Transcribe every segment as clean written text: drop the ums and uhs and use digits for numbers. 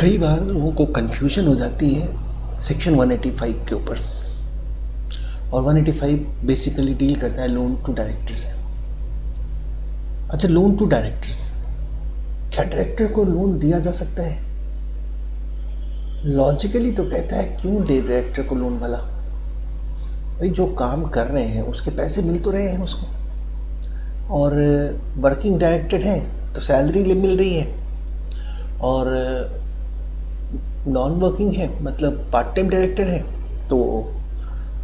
कई बार लोगों को कन्फ्यूजन हो जाती है सेक्शन 185 के ऊपर। और 185 बेसिकली डील करता है लोन टू डायरेक्टर्स से। अच्छा, लोन टू डायरेक्टर्स, क्या डायरेक्टर को लोन दिया जा सकता है? लॉजिकली तो कहता है क्यों दे डायरेक्टर को लोन वाला, भाई जो काम कर रहे हैं उसके पैसे मिल तो रहे हैं उसको, और वर्किंग डायरेक्टर है तो सैलरी मिल रही है, और नॉन वर्किंग है मतलब पार्ट टाइम डायरेक्टर है तो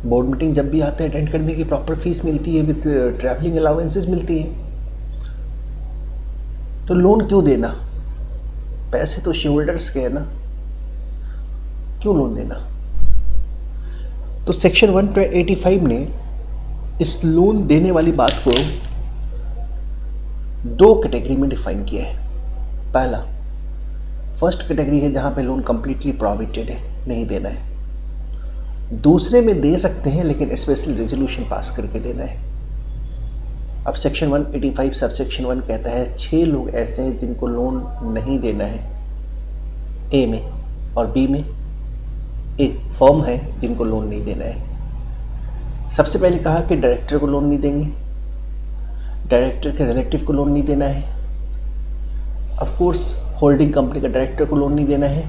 बोर्ड मीटिंग जब भी आते हैं अटेंड करने की प्रॉपर फीस मिलती है, विथ ट्रैवलिंग अलाउंसेस मिलती है। तो लोन क्यों देना? पैसे तो शेयर होल्डर्स के हैं ना, क्यों लोन देना? तो सेक्शन 185 ने इस लोन देने वाली बात को दो कैटेगरी में डिफाइन किया है। पहला, फर्स्ट कैटेगरी है जहां पे लोन कंप्लीटली प्रोहिबिटेड है, नहीं देना है। दूसरे में दे सकते हैं लेकिन स्पेशल रेजोल्यूशन पास करके देना है। अब सेक्शन 185 सब सेक्शन 1 कहता है 6 लोग ऐसे हैं जिनको लोन नहीं देना है ए में, और बी में एक फर्म है जिनको लोन नहीं देना है। सबसे पहले कहा कि डायरेक्टर को लोन नहीं देंगे, डायरेक्टर के रिलेटिव को लोन नहीं देना है, ऑफ कोर्स होल्डिंग कंपनी का डायरेक्टर को लोन नहीं देना है,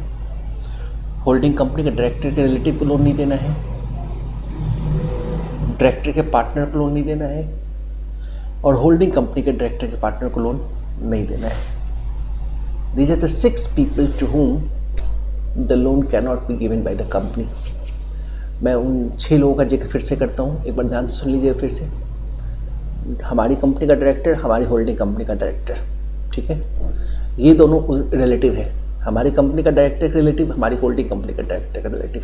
होल्डिंग कंपनी के डायरेक्टर के रिलेटिव को लोन नहीं देना है, डायरेक्टर के पार्टनर को लोन नहीं देना है, और होल्डिंग कंपनी के डायरेक्टर के पार्टनर को लोन नहीं देना है। These are the 6 people to whom the loan cannot be given by the company। मैं उन 6 लोगों का जिक्र फिर से करता हूँ, एक बार ध्यान से सुन लीजिए फिर से। हमारी कंपनी का डायरेक्टर, हमारी होल्डिंग कंपनी का डायरेक्टर, ठीक है, ये दोनों रिलेटिव है। हमारी कंपनी का डायरेक्टर का रिलेटिव, हमारी होल्डिंग कंपनी का डायरेक्टर का रिलेटिव,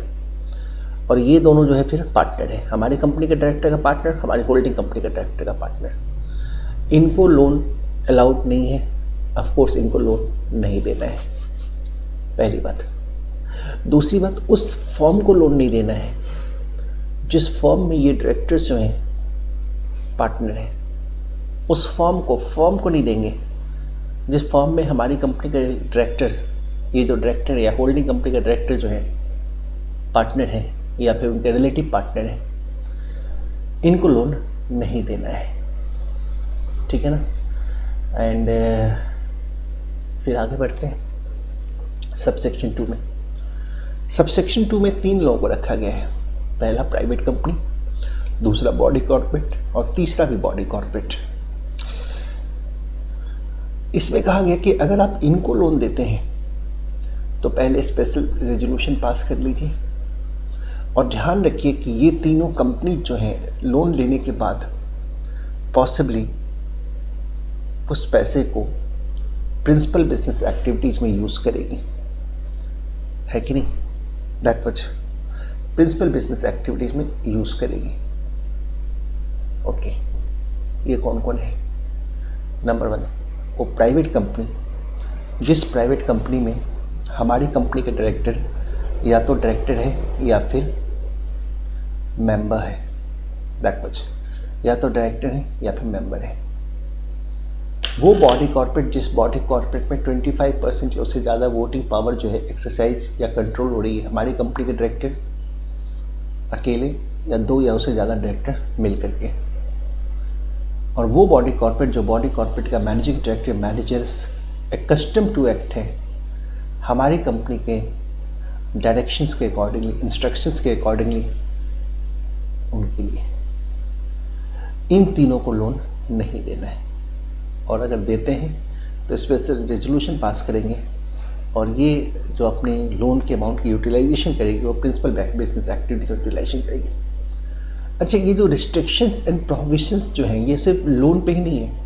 और ये दोनों जो है फिर पार्टनर है। हमारी कंपनी के डायरेक्टर का पार्टनर, हमारी होल्डिंग कंपनी का डायरेक्टर का पार्टनर। इनको लोन अलाउड नहीं है, ऑफ कोर्स इनको लोन नहीं देना है, पहली बात। दूसरी बात, उस फर्म को लोन नहीं देना है जिस फर्म में ये डायरेक्टर्स जो हैं पार्टनर हैं, उस फर्म को नहीं देंगे जिस फर्म में हमारी कंपनी के डायरेक्टर, ये जो डायरेक्टर या होल्डिंग कंपनी के डायरेक्टर जो हैं पार्टनर हैं या फिर उनके रिलेटिव पार्टनर हैं, इनको लोन नहीं देना है, ठीक है ना। एंड फिर आगे बढ़ते हैं सबसेक्शन 2 में। सबसेक्शन 2 में 3 लोगों को रखा गया है। पहला प्राइवेट कंपनी, दूसरा बॉडी कॉर्पोरेट, और तीसरा भी बॉडी कॉर्पोरेट। इसमें कहा गया कि अगर आप इनको लोन देते हैं तो पहले स्पेशल रेजोल्यूशन पास कर लीजिए, और ध्यान रखिए कि ये तीनों कंपनी जो हैं लोन लेने के बाद पॉसिबली उस पैसे को प्रिंसिपल बिजनेस एक्टिविटीज़ में यूज़ करेगी, है कि नहीं? That was principal business activities में यूज़ करेगी। ओके, ये कौन कौन है? नंबर 1, वो प्राइवेट कंपनी, जिस प्राइवेट कंपनी में हमारी कंपनी के डायरेक्टर या तो डायरेक्टर है या फिर मेंबर है, दैट वाज, या तो डायरेक्टर है या फिर मेंबर है। वो बॉडी कॉर्पोरेट, जिस बॉडी कॉर्पोरेट में 25% या उससे ज़्यादा वोटिंग पावर जो है एक्सरसाइज या कंट्रोल हो रही है हमारी कंपनी के डायरेक्टर अकेले या 2 या उससे ज़्यादा डायरेक्टर मिल करके, और वो बॉडी कॉर्पोरेट जो बॉडी कॉर्पोरेट का managing director, managers accustomed to act है हमारी कंपनी के डायरेक्शंस के अकॉर्डिंगली, इंस्ट्रक्शंस के अकॉर्डिंगली, उनके लिए इन तीनों को लोन नहीं देना है। और अगर देते हैं तो स्पेशल रेजोल्यूशन पास करेंगे, और ये जो अपने लोन के अमाउंट की यूटिलाइजेशन करेगी वो प्रिंसिपल बिजनेस एक्टिविटीज यूटिलाइजेशन करेगी। अच्छा, ये जो रिस्ट्रिक्शंस एंड प्रोविजंस जो हैं ये सिर्फ लोन पे ही नहीं है।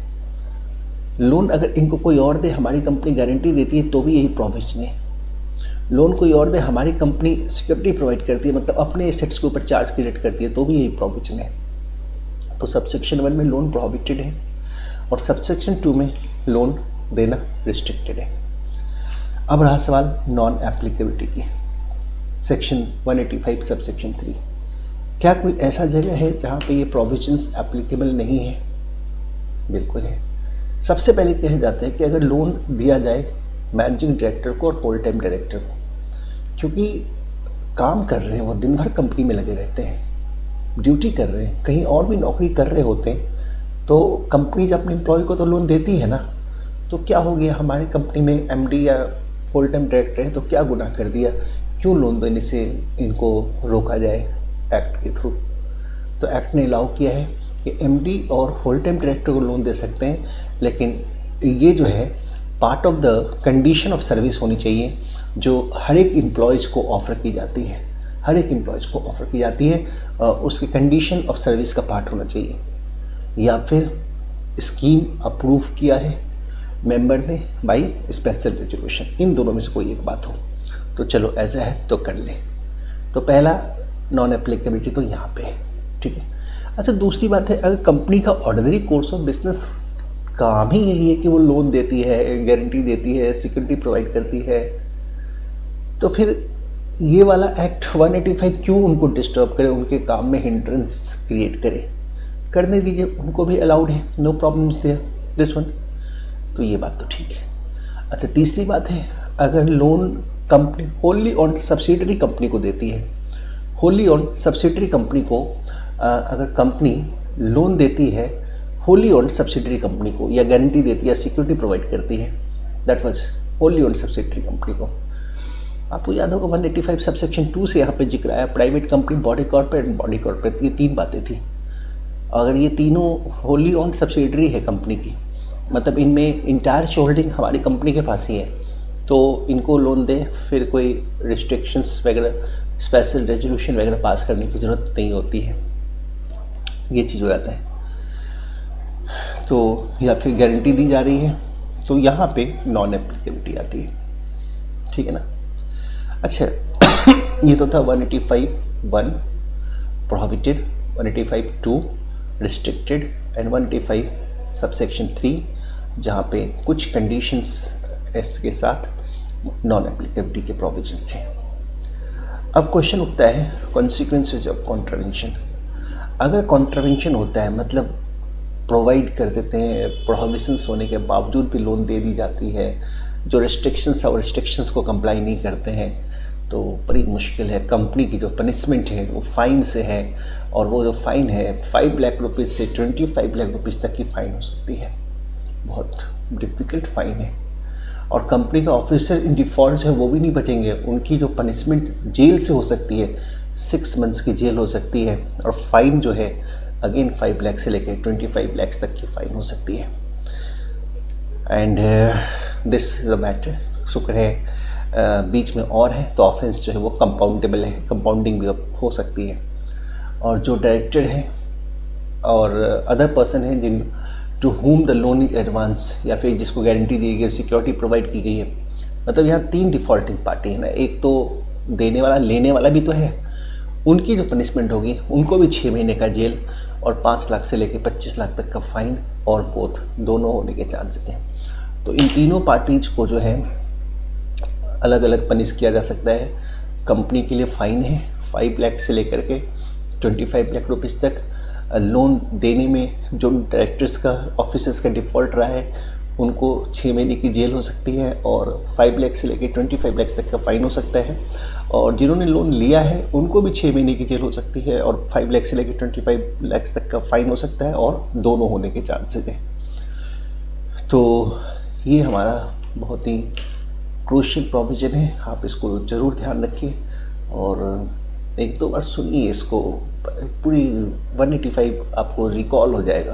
लोन अगर इनको कोई और दे, हमारी कंपनी गारंटी देती है तो भी यही प्रोविजन है। लोन कोई और दे, हमारी कंपनी सिक्योरिटी प्रोवाइड करती है, मतलब अपने एसेट्स के ऊपर चार्ज क्रिएट करती है, तो भी यही प्रोविजन है। तो सबसेक्शन 1 में लोन प्रोहिबिटेड है और सबसेक्शन 2 में लोन देना रिस्ट्रिक्टेड है। अब रहा सवाल नॉन एप्लीकेबिलिटी की, सेक्शन 185 सबसेक्शन 3। क्या कोई ऐसा जगह है जहाँ पे ये प्रोविजंस एप्लीकेबल नहीं है? बिल्कुल है। सबसे पहले कहे जाता है कि अगर लोन दिया जाए मैनेजिंग डायरेक्टर को और होल टाइम डायरेक्टर को, क्योंकि काम कर रहे हैं, वो दिन भर कंपनी में लगे रहते हैं, ड्यूटी कर रहे हैं, कहीं और भी नौकरी कर रहे होते हैं, तो कंपनी जब अपने एम्प्लॉय को तो लोन देती है ना, तो क्या हो गया, हमारी कंपनी में एमडी या फुल टाइम डायरेक्टर है तो क्या गुनाह कर दिया, क्यों लोन देने से इनको रोका जाए एक्ट के थ्रू। तो एक्ट ने अलाउ किया है कि एमडी और फुल टाइम डायरेक्टर को लोन दे सकते हैं, लेकिन ये जो है part of the condition of service होनी चाहिए जो हर एक एम्प्लॉयज़ को ऑफ़र की जाती है, हर एक एम्प्लॉयज़ को ऑफ़र की जाती है, उसकी कंडीशन ऑफ सर्विस का पार्ट होना चाहिए। या फिर स्कीम अप्रूव किया है मेंबर ने बाय स्पेशल रेजोल्यूशन, इन दोनों में से कोई एक बात हो तो चलो ऐसा है तो कर ले। तो पहला नॉन एप्लीकेबिलिटी तो यहाँ पे है, ठीक है। अच्छा, दूसरी बात है, अगर कंपनी का ऑर्डिनरी कोर्स ऑफ बिजनेस काम ही यही है कि वो लोन देती है, गारंटी देती है, सिक्योरिटी प्रोवाइड करती है, तो फिर ये वाला एक्ट 185 क्यों उनको डिस्टर्ब करे, उनके काम में हिंड्रेंस क्रिएट करे। करने दीजिए, उनको भी अलाउड है, no problems there this one. तो ये बात तो ठीक है। अच्छा, तीसरी बात है, अगर loan company wholly owned subsidiary company को देती है, होली ऑन सब्सिडरी कंपनी को अगर कंपनी लोन देती है होली ऑन सब्सिडरी कंपनी को, या गारंटी देती है, सिक्योरिटी प्रोवाइड करती है, that was wholly owned subsidiary company को। आपको याद होगा 185 सबसेक्शन 2 से यहाँ पे जिक्र आया, private company, body corporate and body corporate, ये तीन बातें थी। अगर ये तीनों होली ऑन सब्सिडरी है कंपनी की, मतलब इनमें इंटायर शोल्डिंग हमारी कंपनी के पास ही है, तो इनको लोन दे, फिर कोई रिस्ट्रिक्शंस वगैरह, स्पेशल रेजोल्यूशन वगैरह पास करने की ज़रूरत नहीं होती है, ये चीज़ हो जाता है। तो या फिर गारंटी दी जा रही है, तो यहाँ पे नॉन एप्लीकेबिलिटी आती है, ठीक है ना। अच्छा, ये तो था 185(1) प्रोहिबिटेड, 185(2) रिस्ट्रिक्टेड एंड 185 सबसेक्शन 3 जहाँ पे कुछ कंडीशंस इसके साथ नॉन एप्लीकेबिलिटी के प्रोविजंस थे। अब क्वेश्चन उठता है कॉन्सिक्वेंसेस ऑफ कॉन्ट्रावेंशन। अगर कॉन्ट्रावेंशन होता है, मतलब प्रोवाइड कर देते हैं, प्रोहिबिशंस होने के बावजूद भी लोन दे दी जाती है, जो रिस्ट्रिक्शंस और रिस्ट्रिक्शंस को कंप्लाई नहीं करते हैं, तो बड़ी मुश्किल है। कंपनी की जो पनिशमेंट है वो फ़ाइन से है, और वो जो फ़ाइन है 5 लाख रुपीज़ से 25 लाख रुपीज़ तक की फ़ाइन हो सकती है। बहुत डिफ़िकल्ट फ़ाइन है, और कंपनी का ऑफिसर इन डिफ़ॉल्ट जो है वो भी नहीं बचेंगे, उनकी जो पनिशमेंट जेल से हो सकती है, 6 मंथ्स की जेल हो सकती है, और फ़ाइन जो है अगेन 5 लाख से लेकर 25 लाख तक की फ़ाइन हो सकती है। And this is a matter, शुक्र है बीच में और है, तो ऑफेंस जो है वो कंपाउंडेबल है, कंपाउंडिंग भी हो सकती है। और जो डायरेक्टर है और अदर पर्सन है जिन to whom the loan is advance, या फिर जिसको गारंटी दी गई, सिक्योरिटी प्रोवाइड की गई है, मतलब यहाँ 3 डिफ़ॉल्टिंग पार्टी है ना, एक तो देने वाला, लेने वाला भी तो है, उनकी जो पनिशमेंट होगी उनको भी 6 महीने का जेल और 5 लाख से लेकर 25 लाख तक का फ़ाइन, और बोथ दोनों होने के चांसेस हैं। तो इन तीनों पार्टीज को जो है अलग अलग पनिश किया जा सकता है। कंपनी के लिए फ़ाइन है 5 लाख से लेकर के 25 लाख रुपीज़ तक। लोन देने में जो डायरेक्टर्स का, ऑफिसर्स का डिफ़ॉल्ट रहा है, उनको 6 महीने की जेल हो सकती है, और 5 लाख से लेकर 25 लाख तक का फ़ाइन हो सकता है। और जिन्होंने लोन लिया है उनको भी 6 महीने की जेल हो सकती है, और 5 लाख से लेकर 25 लाख तक का फ़ाइन हो सकता है, और दोनों होने के चांसेस हैं। तो ये हमारा बहुत ही क्रूशियल प्रोविज़न है, आप इसको ज़रूर ध्यान रखिए, और 1-2 बार सुनिए इसको, पूरी 185 आपको रिकॉल हो जाएगा,